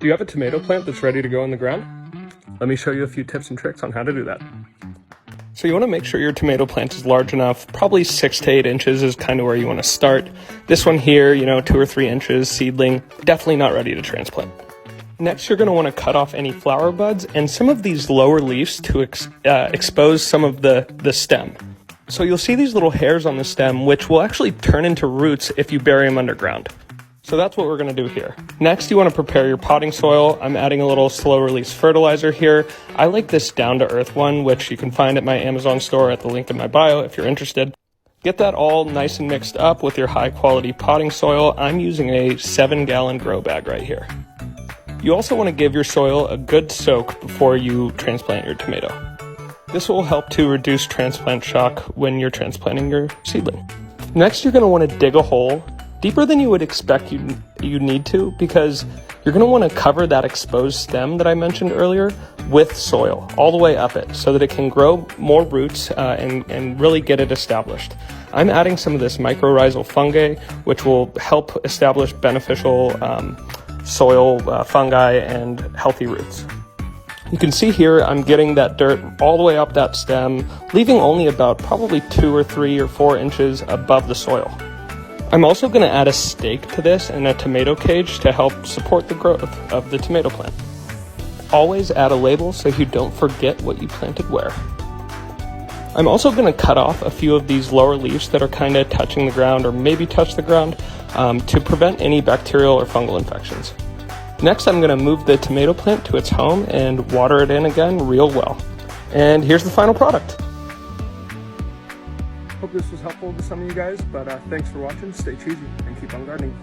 Do you have a tomato plant that's ready to go in the ground? Let me show you a few tips and tricks on how to do that. So you want to make sure your tomato plant is large enough. Probably 6 to 8 inches is kind of where you want to start. This one here, 2 or 3 inches, seedling, definitely not ready to transplant. Next, you're going to want to cut off any flower buds and some of these lower leaves to expose some of the stem. So you'll see these little hairs on the stem, which will actually turn into roots if you bury them underground. So that's what we're going to do here. Next, you want to prepare your potting soil. I'm adding a little slow release fertilizer here. I like this down to earth one, which you can find at my Amazon store at the link in my bio if you're interested. Get that all nice and mixed up with your high quality potting soil. I'm using a 7-gallon grow bag right here. You also want to give your soil a good soak before you transplant your tomato. This will help to reduce transplant shock when you're transplanting your seedling. Next, you're going to want to dig a hole deeper than you would expect you need to, because you're going to want to cover that exposed stem that I mentioned earlier with soil all the way up it so that it can grow more roots and really get it established. I'm adding some of this mycorrhizal fungi, which will help establish beneficial soil fungi and healthy roots. You can see here I'm getting that dirt all the way up that stem, leaving only about probably 2 or 3 or 4 inches above the soil. I'm also going to add a stake to this and a tomato cage to help support the growth of the tomato plant. Always add a label so you don't forget what you planted where. I'm also going to cut off a few of these lower leaves that are kind of touching the ground or maybe touch the ground to prevent any bacterial or fungal infections. Next, I'm going to move the tomato plant to its home and water it in again real well. And here's the final product. Hope this was helpful to some of you guys, but thanks for watching. Stay cheesy and keep on gardening.